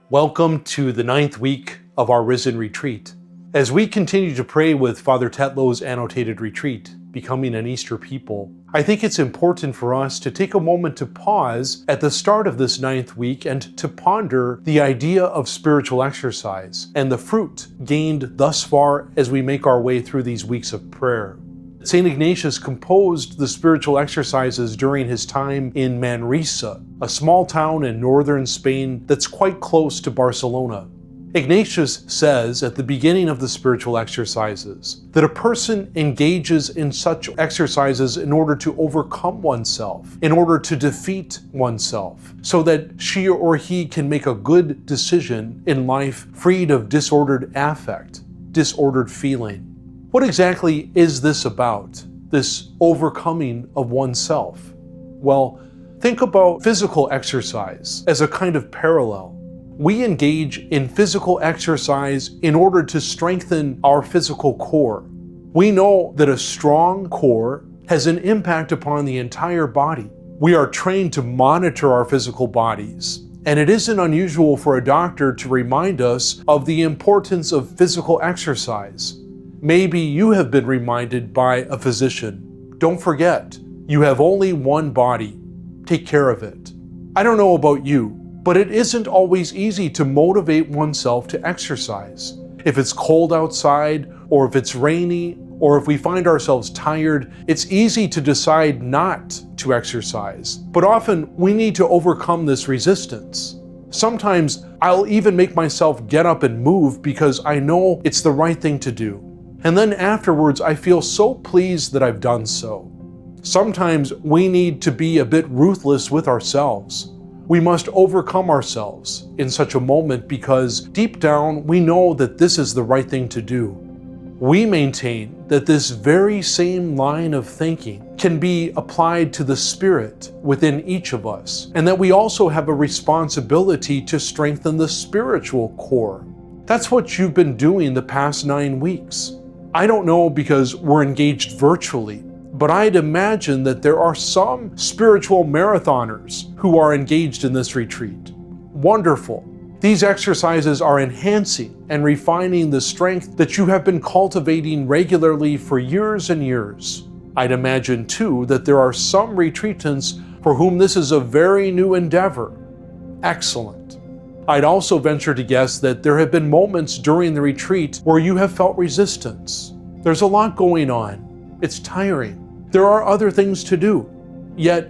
Welcome to the 9th week of our Risen Retreat. As we continue to pray with Father Tetlow's annotated retreat, Becoming an Easter People, I think it's important for us to take a moment to pause at the start of this 9th week and to ponder the idea of spiritual exercise and the fruit gained thus far as we make our way through these weeks of prayer. St. Ignatius composed the spiritual exercises during his time in Manresa, a small town in northern Spain that's quite close to Barcelona. Ignatius says at the beginning of the spiritual exercises that a person engages in such exercises in order to overcome oneself, in order to defeat oneself, so that she or he can make a good decision in life freed of disordered affect, disordered feeling. What exactly is this about, this overcoming of oneself? Well, think about physical exercise as a kind of parallel. We engage in physical exercise in order to strengthen our physical core. We know that a strong core has an impact upon the entire body. We are trained to monitor our physical bodies, and it isn't unusual for a doctor to remind us of the importance of physical exercise. Maybe you have been reminded by a physician, don't forget, you have only one body. Take care of it. I don't know about you, but it isn't always easy to motivate oneself to exercise. If it's cold outside, or if it's rainy, or if we find ourselves tired, it's easy to decide not to exercise. But often we need to overcome this resistance. Sometimes I'll even make myself get up and move because I know it's the right thing to do. And then afterwards, I feel so pleased that I've done so. Sometimes we need to be a bit ruthless with ourselves. We must overcome ourselves in such a moment because deep down we know that this is the right thing to do. We maintain that this very same line of thinking can be applied to the Spirit within each of us, and that we also have a responsibility to strengthen the spiritual core. That's what you've been doing the past 9 weeks. I don't know because we're engaged virtually, but I'd imagine that there are some spiritual marathoners who are engaged in this retreat. Wonderful. These exercises are enhancing and refining the strength that you have been cultivating regularly for years and years. I'd imagine too that there are some retreatants for whom this is a very new endeavor. Excellent. I'd also venture to guess that there have been moments during the retreat where you have felt resistance. There's a lot going on. It's tiring. There are other things to do. Yet,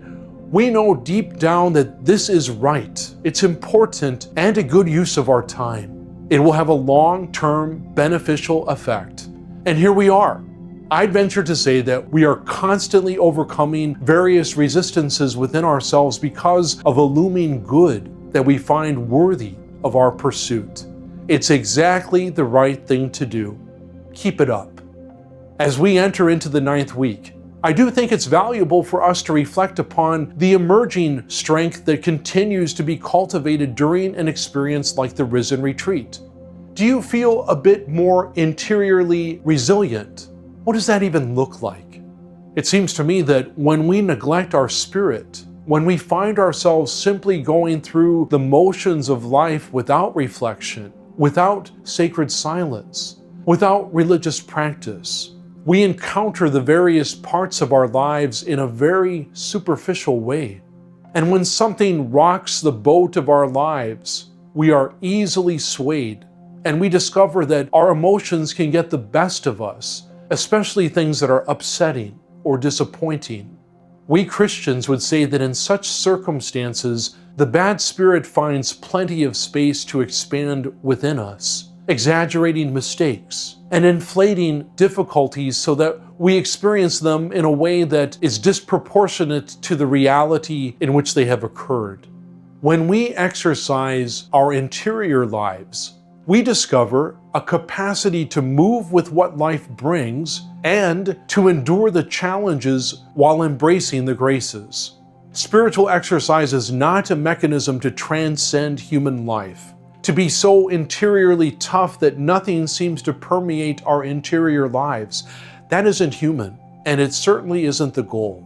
we know deep down that this is right. It's important and a good use of our time. It will have a long-term beneficial effect. And here we are. I'd venture to say that we are constantly overcoming various resistances within ourselves because of a looming good that we find worthy of our pursuit. It's exactly the right thing to do. Keep it up. As we enter into the 9th week, I do think it's valuable for us to reflect upon the emerging strength that continues to be cultivated during an experience like the Risen Retreat. Do you feel a bit more interiorly resilient? What does that even look like? It seems to me that when we neglect our spirit, when we find ourselves simply going through the motions of life without reflection, without sacred silence, without religious practice, we encounter the various parts of our lives in a very superficial way. And when something rocks the boat of our lives, we are easily swayed, and we discover that our emotions can get the best of us, especially things that are upsetting or disappointing. We Christians would say that in such circumstances, the bad spirit finds plenty of space to expand within us, exaggerating mistakes and inflating difficulties so that we experience them in a way that is disproportionate to the reality in which they have occurred. When we exercise our interior lives, we discover a capacity to move with what life brings and to endure the challenges while embracing the graces. Spiritual exercise is not a mechanism to transcend human life, to be so interiorly tough that nothing seems to permeate our interior lives. That isn't human, and it certainly isn't the goal.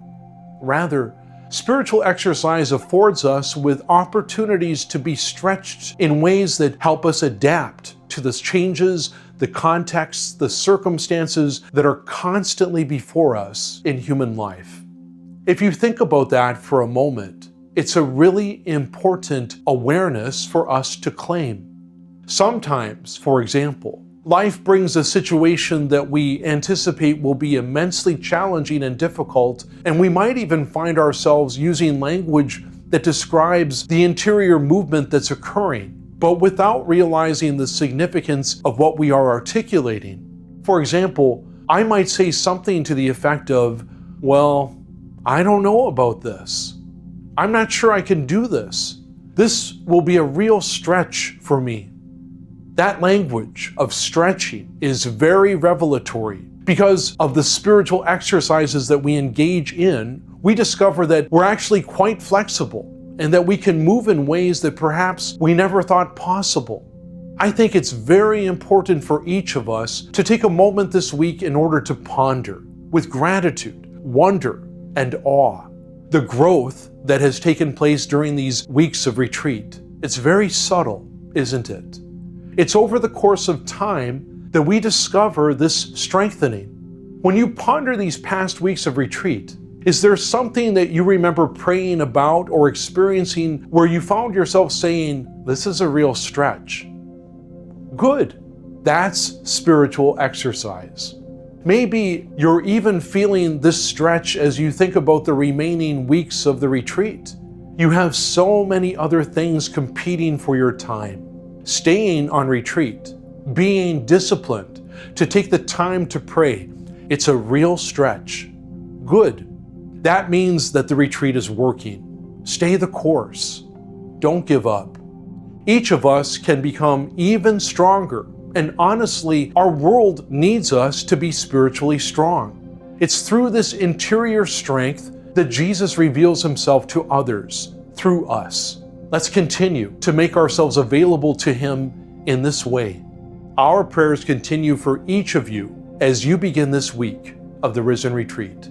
Rather, Spiritual exercise affords us with opportunities to be stretched in ways that help us adapt to the changes, the contexts, the circumstances that are constantly before us in human life. If you think about that for a moment, it's a really important awareness for us to claim. Sometimes, for example, life brings a situation that we anticipate will be immensely challenging and difficult, and we might even find ourselves using language that describes the interior movement that's occurring, but without realizing the significance of what we are articulating. For example, I might say something to the effect of, well, I don't know about this. I'm not sure I can do this. This will be a real stretch for me. That language of stretching is very revelatory. Because of the spiritual exercises that we engage in, we discover that we're actually quite flexible and that we can move in ways that perhaps we never thought possible. I think it's very important for each of us to take a moment this week in order to ponder with gratitude, wonder, and awe the growth that has taken place during these weeks of retreat. It's very subtle, isn't it? It's over the course of time that we discover this strengthening. When you ponder these past weeks of retreat, is there something that you remember praying about or experiencing where you found yourself saying, this is a real stretch? Good. That's spiritual exercise. Maybe you're even feeling this stretch as you think about the remaining weeks of the retreat. You have so many other things competing for your time. Staying on retreat, being disciplined, to take the time to pray, it's a real stretch. Good. That means that the retreat is working. Stay the course. Don't give up. Each of us can become even stronger, and honestly, our world needs us to be spiritually strong. It's through this interior strength that Jesus reveals himself to others, through us. Let's continue to make ourselves available to him in this way. Our prayers continue for each of you as you begin this week of the Risen Retreat.